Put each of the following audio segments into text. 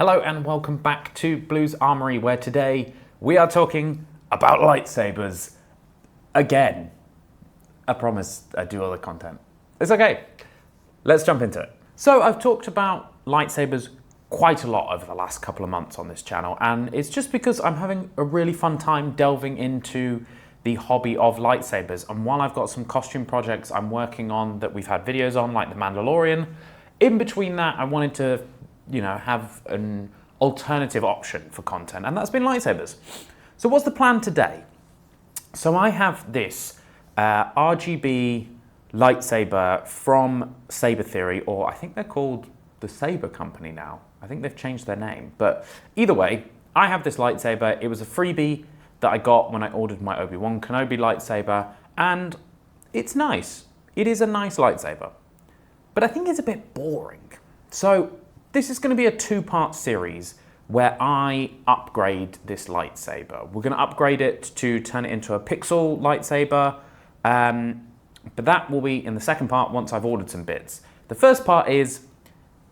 Hello and welcome back to Blues Armory, where today we are talking about lightsabers again. I promise I do other content. It's okay. Let's jump into it. So I've talked about lightsabers quite a lot over the last couple of months on this channel, and it's just because I'm having a really fun time delving into the hobby of lightsabers. And while I've got some costume projects I'm working on that we've had videos on, like The Mandalorian, in between that I wanted to have an alternative option for content, and that's been lightsabers. So what's the plan today? So I have this RGB lightsaber from Saber Theory, or I think they're called the Saber Company now. I think they've changed their name. But either way, I have this lightsaber. It was a freebie that I got when I ordered my Obi-Wan Kenobi lightsaber, and it's nice. It is a nice lightsaber. But I think it's a bit boring. So this is going to be a two-part series where I upgrade this lightsaber. We're going to upgrade it to turn it into a pixel lightsaber, but that will be in the second part once I've ordered some bits. The first part is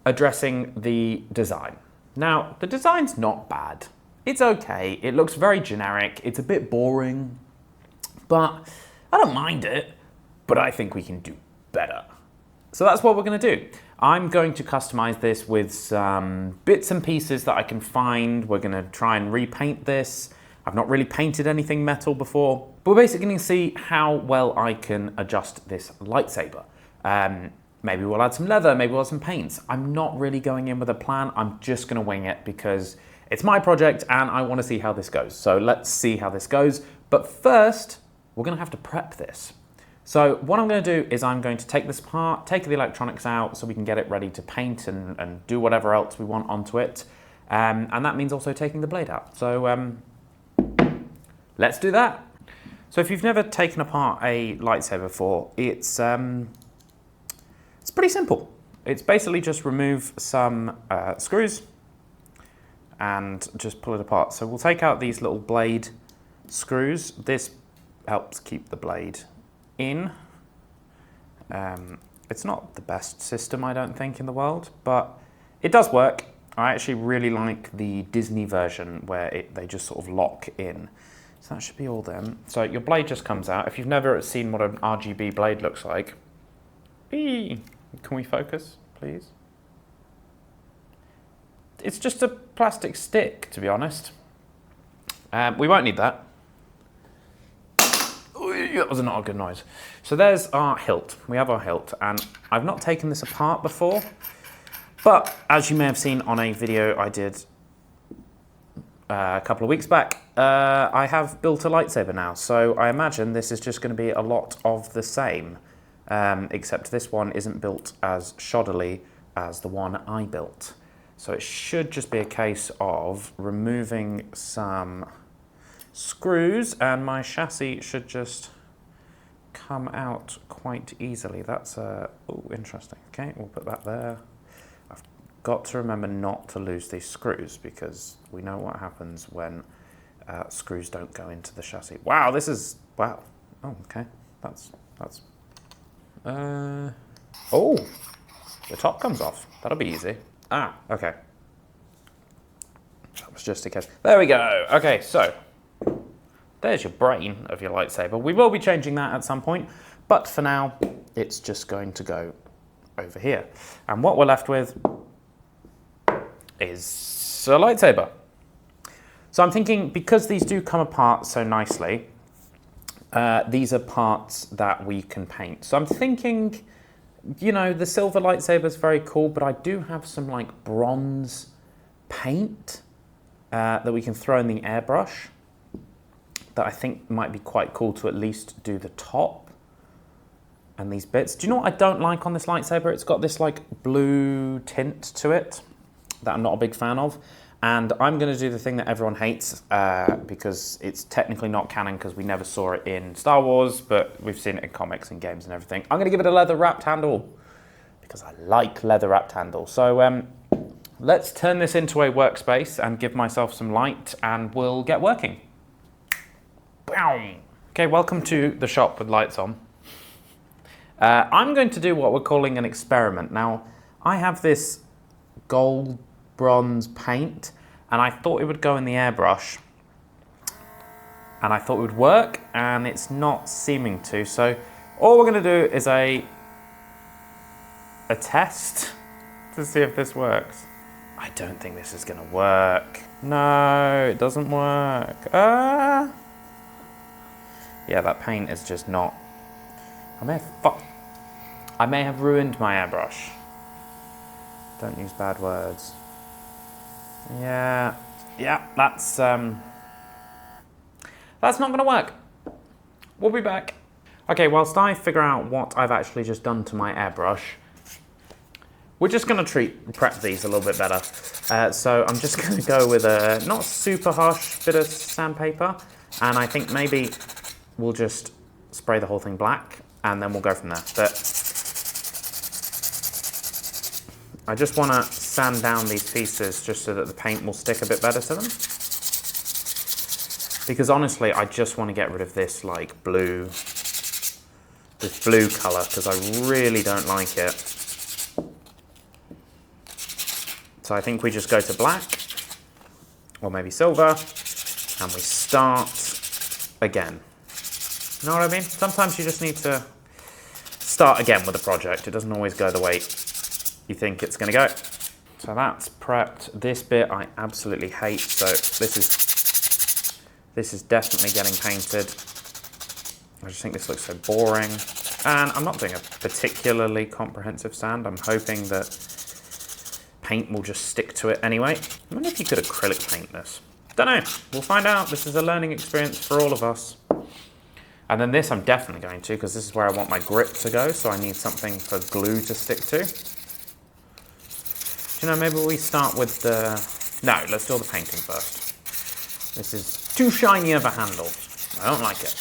addressing the design. Now, the design's not bad. It's okay. It looks very generic. It's a bit boring, but I don't mind it, but I think we can do better. So that's what we're going to do. I'm going to customize this with some bits and pieces that I can find. We're going to try and repaint this. I've not really painted anything metal before, but we're basically going to see how well I can adjust this lightsaber. Maybe we'll add some leather, maybe we'll add some paints. I'm not really going in with a plan. I'm just going to wing it because it's my project and I want to see how this goes. So let's see how this goes. But first, we're going to have to prep this. So what I'm going to do is I'm going to take this apart, take the electronics out so we can get it ready to paint and do whatever else we want onto it. And that means also taking the blade out. So let's do that. So if you've never taken apart a lightsaber before, it's pretty simple. It's basically just remove some screws and just pull it apart. So we'll take out these little blade screws. This helps keep the blade in. It's not the best system, I don't think, in the world, but it does work. I actually really like the Disney version where they just sort of lock in. So that should be all them. So your blade just comes out. If you've never seen what an RGB blade looks like, can we focus, please? It's just a plastic stick, to be honest. We won't need that. That was not a good noise. So there's our hilt. We have our hilt, and I've not taken this apart before, but as you may have seen on a video I did a couple of weeks back, I have built a lightsaber now. So I imagine this is just going to be a lot of the same, except this one isn't built as shoddily as the one I built. So it should just be a case of removing some screws and my chassis should just come out quite easily. That's interesting. Okay, we'll put that there. I've got to remember not to lose these screws because we know what happens when screws don't go into the chassis. Wow, this is, wow. Oh, okay. That's oh, the top comes off. That'll be easy. Ah, okay. That was just a case. There we go. Okay, so there's your brain of your lightsaber. We will be changing that at some point, but for now, it's just going to go over here. And what we're left with is a lightsaber. So I'm thinking, because these do come apart so nicely, these are parts that we can paint. So I'm thinking, the silver lightsaber is very cool, but I do have some like bronze paint that we can throw in the airbrush that I think might be quite cool to at least do the top and these bits. Do you know what I don't like on this lightsaber? It's got this like blue tint to it that I'm not a big fan of. And I'm going to do the thing that everyone hates because it's technically not canon because we never saw it in Star Wars, but we've seen it in comics and games and everything. I'm going to give it a leather wrapped handle because I like leather wrapped handle. So let's turn this into a workspace and give myself some light and we'll get working. Okay, welcome to the shop with lights on. I'm going to do what we're calling an experiment. Now, I have this gold bronze paint, and I thought it would go in the airbrush, and I thought it would work, and it's not seeming to. So all we're going to do is a test to see if this works. I don't think this is going to work. No, it doesn't work. Yeah, that paint is just not... I may have ruined my airbrush. Don't use bad words. Yeah, that's not going to work. We'll be back. Okay, whilst I figure out what I've actually just done to my airbrush, we're just going to prep these a little bit better. So I'm just going to go with a not super harsh bit of sandpaper, and I think maybe we'll just spray the whole thing black, and then we'll go from there. But I just want to sand down these pieces just so that the paint will stick a bit better to them. Because honestly, I just want to get rid of this like blue, this blue colour, because I really don't like it. So I think we just go to black, or maybe silver, and we start again. You know what I mean? Sometimes you just need to start again with a project. It doesn't always go the way you think it's going to go. So that's prepped. This bit I absolutely hate, so this is definitely getting painted. I just think this looks so boring. And I'm not doing a particularly comprehensive sand. I'm hoping that paint will just stick to it anyway. I wonder if you could acrylic paint this. Don't know, we'll find out. This is a learning experience for all of us. And then this I'm definitely going to, because this is where I want my grip to go, so I need something for glue to stick to. Do you know, maybe we start with the... No, let's do the painting first. This is too shiny of a handle. I don't like it.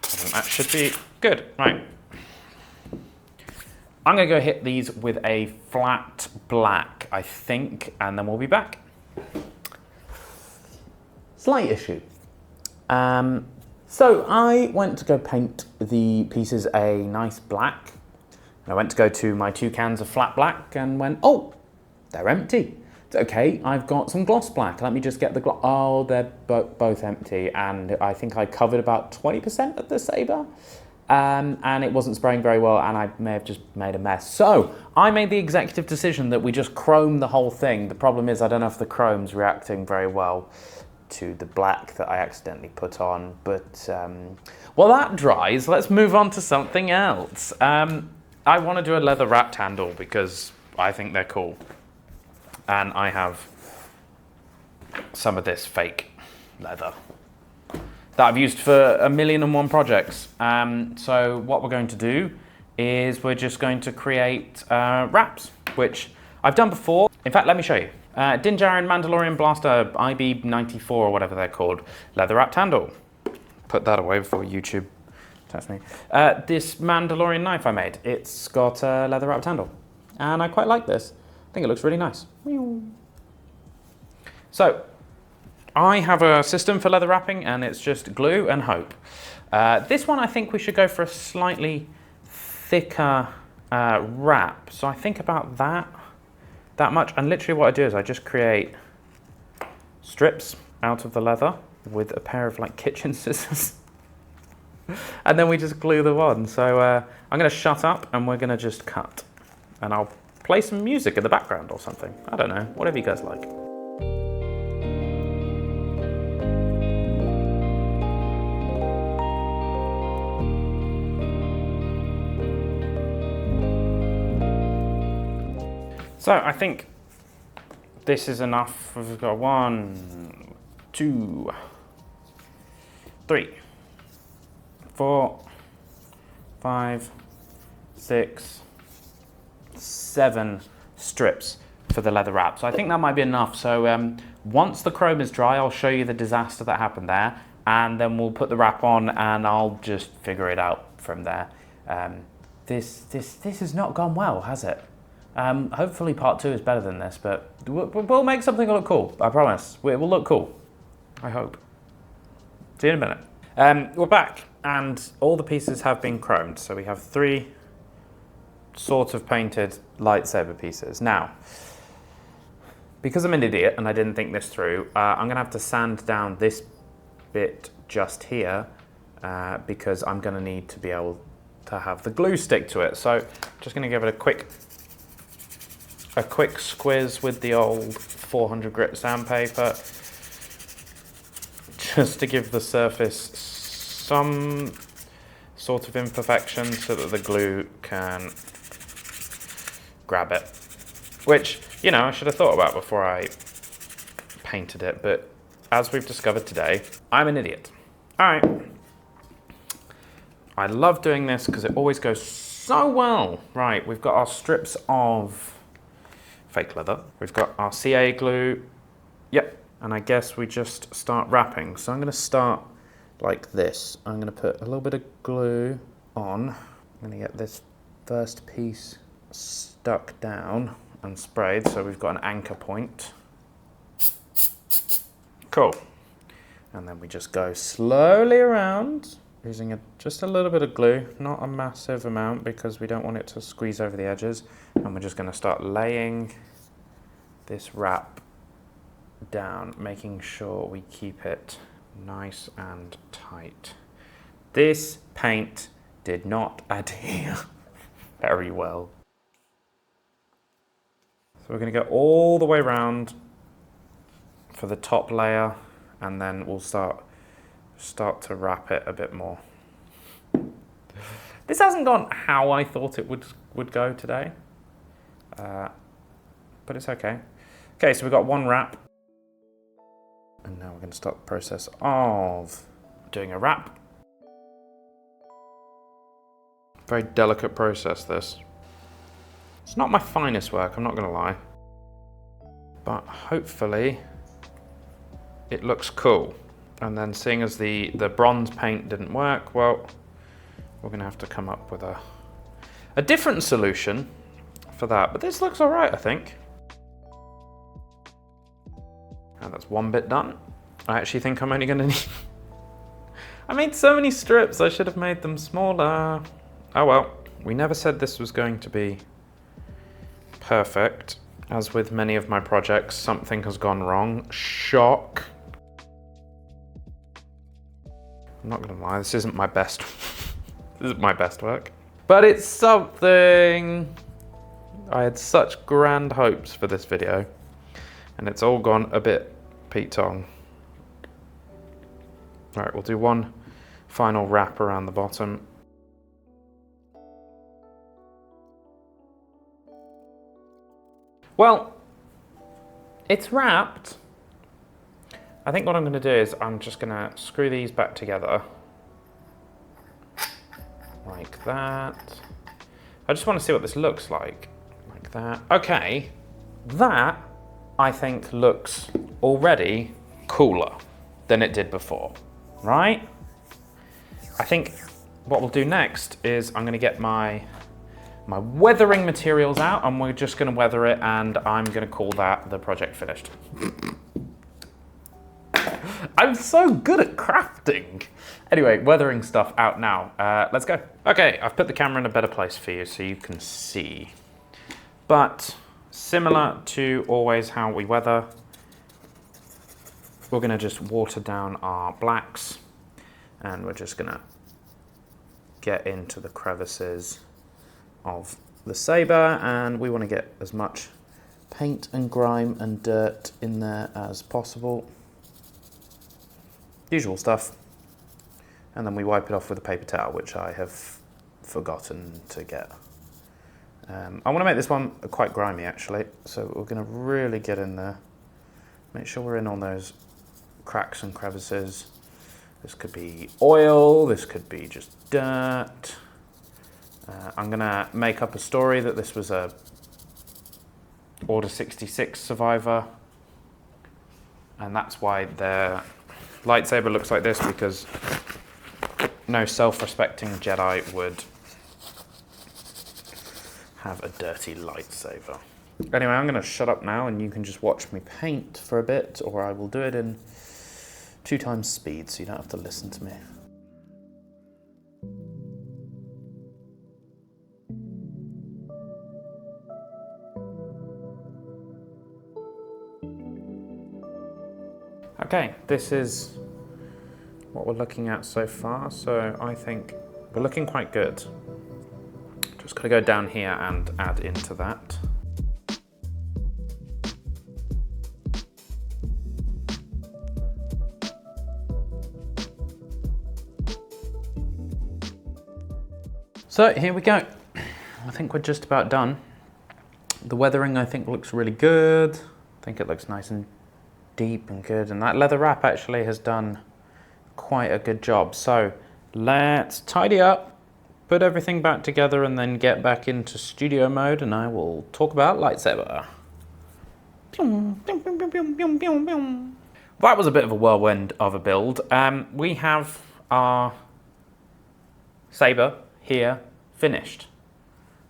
I think that should be good. Right. I'm going to go hit these with a flat black, I think, and then we'll be back. Slight issue. So I went to go paint the pieces a nice black. And I went to go to my 2 cans of flat black and went, oh, they're empty. It's okay, I've got some gloss black. Let me just get the gloss. Oh, they're both empty. And I think I covered about 20% of the Saber. And it wasn't spraying very well, and I may have just made a mess. So I made the executive decision that we just chrome the whole thing. The problem is I don't know if the chrome's reacting very well to the black that I accidentally put on. But while that dries, let's move on to something else. I want to do a leather wrapped handle because I think they're cool. And I have some of this fake leather that I've used for 1,000,001 projects. So what we're going to do is we're just going to create wraps, which I've done before. In fact, let me show you. Din Djarin Mandalorian Blaster IB94 or whatever they're called, leather wrapped handle. Put that away before YouTube attacks me. This Mandalorian knife I made, it's got a leather wrapped handle. And I quite like this. I think it looks really nice. So, I have a system for leather wrapping, and it's just glue and hope. This one I think we should go for a slightly thicker wrap. So I think about that much, and literally what I do is I just create strips out of the leather with a pair of like kitchen scissors. And then we just glue them on. So I'm gonna shut up and we're gonna just cut. And I'll play some music in the background or something. I don't know, whatever you guys like. So I think this is enough. We've got 1, 2, 3, 4, 5, 6, 7 strips for the leather wrap. So I think that might be enough. So once the chrome is dry, I'll show you the disaster that happened there, and then we'll put the wrap on and I'll just figure it out from there. This has not gone well, has it? Hopefully part 2 is better than this, but we'll make something look cool, I promise. It will look cool, I hope. See you in a minute. We're back, and all the pieces have been chromed. So we have 3, sort of painted lightsaber pieces. Now, because I'm an idiot and I didn't think this through, I'm gonna have to sand down this bit just here because I'm gonna need to be able to have the glue stick to it. So just gonna give it a quick squiz with the old 400 grit sandpaper, just to give the surface some sort of imperfection so that the glue can grab it. Which, you know, I should have thought about before I painted it, but as we've discovered today, I'm an idiot. All right. I love doing this because it always goes so well. Right, we've got our strips of fake leather. We've got our CA glue. Yep, and I guess we just start wrapping. So I'm gonna start like this. I'm gonna put a little bit of glue on. I'm gonna get this first piece stuck down and sprayed, so we've got an anchor point. Cool. And then we just go slowly around using just a little bit of glue, not a massive amount because we don't want it to squeeze over the edges. And we're just gonna start laying this wrap down, making sure we keep it nice and tight. This paint did not adhere very well. So we're gonna go all the way around for the top layer, and then we'll start to wrap it a bit more. This hasn't gone how I thought it would go today, but it's okay. Okay, so we've got one wrap, and now we're going to start the process of doing a wrap. Very delicate process, this. It's not my finest work, I'm not going to lie, but hopefully it looks cool. And then seeing as the bronze paint didn't work, well, we're gonna have to come up with a different solution for that. But this looks all right, I think. And that's one bit done. I actually think I'm only gonna need... I made so many strips, I should have made them smaller. Oh well, we never said this was going to be perfect. As with many of my projects, something has gone wrong. Shock. I'm not gonna lie, this isn't my best. This isn't my best work, but it's something. I had such grand hopes for this video, and it's all gone a bit Pete-tong. All right, we'll do one final wrap around the bottom. Well, it's wrapped. I think what I'm gonna do is I'm just gonna screw these back together like that. I just wanna see what this looks like that. Okay, that I think looks already cooler than it did before, right? I think what we'll do next is I'm gonna get my weathering materials out, and we're just gonna weather it, and I'm gonna call that the project finished. I'm so good at crafting. Anyway, weathering stuff out now. Let's go. Okay, I've put the camera in a better place for you so you can see. But similar to always how we weather, we're gonna just water down our blacks, and we're just gonna get into the crevices of the saber, and we wanna get as much paint and grime and dirt in there as possible. Usual stuff. And then we wipe it off with a paper towel, which I have forgotten to get. I want to make this one quite grimy actually, so we're going to really get in there. Make sure we're in on those cracks and crevices. This could be oil, this could be just dirt. I'm going to make up a story that this was a Order 66 survivor, and that's why their lightsaber looks like this, because no self-respecting Jedi would have a dirty lightsaber. Anyway, I'm going to shut up now and you can just watch me paint for a bit, or I will do it in 2 times speed so you don't have to listen to me. Okay, this is what we're looking at so far. So I think we're looking quite good. Just gotta go down here and add into that. So here we go. I think we're just about done. The weathering I think looks really good. I think it looks nice and deep and good. And that leather wrap actually has done quite a good job. So let's tidy up, put everything back together and then get back into studio mode and I will talk about Lightsaber. That was a bit of a whirlwind of a build. We have our saber here finished.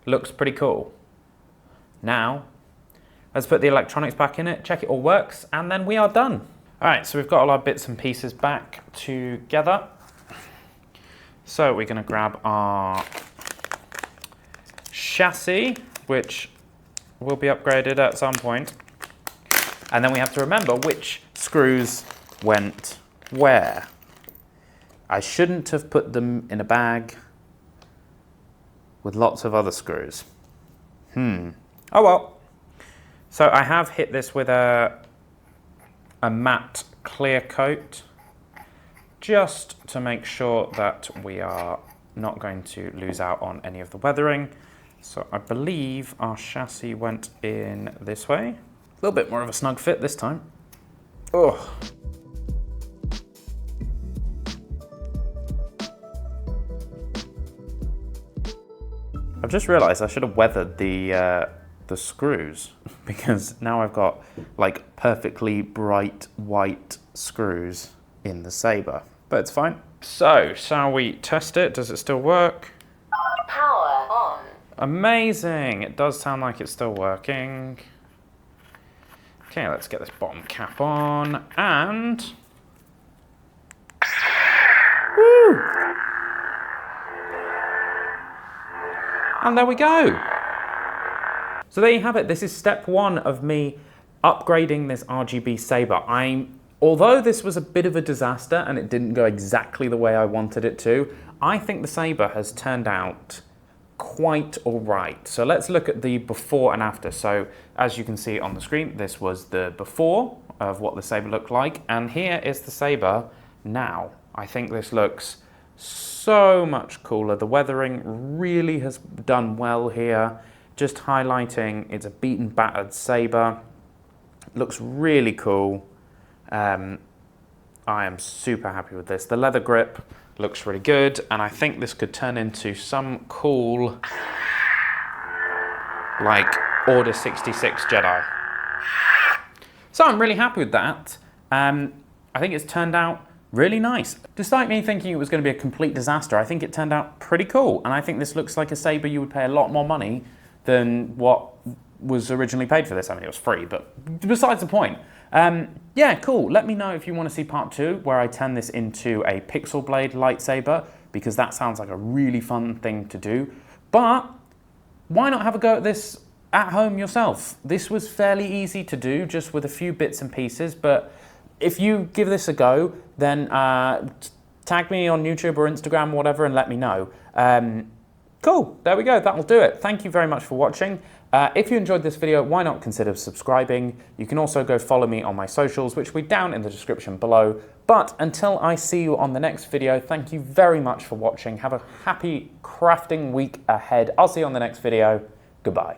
Looks pretty cool. Now, let's put the electronics back in it, check it all works, and then we are done. All right, so we've got all our bits and pieces back together. So we're gonna grab our chassis, which will be upgraded at some point. And then we have to remember which screws went where. I shouldn't have put them in a bag with lots of other screws. Oh well. So I have hit this with a matte clear coat just to make sure that we are not going to lose out on any of the weathering. So I believe our chassis went in this way. A little bit more of a snug fit this time. Oh. I've just realized I should have weathered the screws because now I've got like perfectly bright white screws in the saber, but it's fine. So, shall we test it? Does it still work? Power on. Amazing! It does sound like it's still working. Okay, let's get this bottom cap on and... Woo! And there we go. So there you have it. This is step one of me upgrading this RGB saber. Although this was a bit of a disaster and it didn't go exactly the way I wanted it to, I think the saber has turned out quite all right. So let's look at the before and after. So as you can see on the screen, this was the before of what the saber looked like. And here is the saber now. I think this looks so much cooler. The weathering really has done well here. Just highlighting, it's a beaten, battered saber. Looks really cool. I am super happy with this. The leather grip looks really good, and I think this could turn into some cool, like, Order 66 Jedi. So I'm really happy with that. I think it's turned out really nice. Despite me thinking it was going to be a complete disaster, I think it turned out pretty cool. And I think this looks like a saber you would pay a lot more money than what was originally paid for this. I mean, it was free, but besides the point. Yeah, cool. Let me know if you want to see part 2, where I turn this into a pixel blade lightsaber, because that sounds like a really fun thing to do. But why not have a go at this at home yourself? This was fairly easy to do, just with a few bits and pieces, but if you give this a go, then tag me on YouTube or Instagram or whatever and let me know. Cool, there we go, that'll do it. Thank you very much for watching. If you enjoyed this video, why not consider subscribing? You can also go follow me on my socials, which will be down in the description below. But until I see you on the next video, thank you very much for watching. Have a happy crafting week ahead. I'll see you on the next video. Goodbye.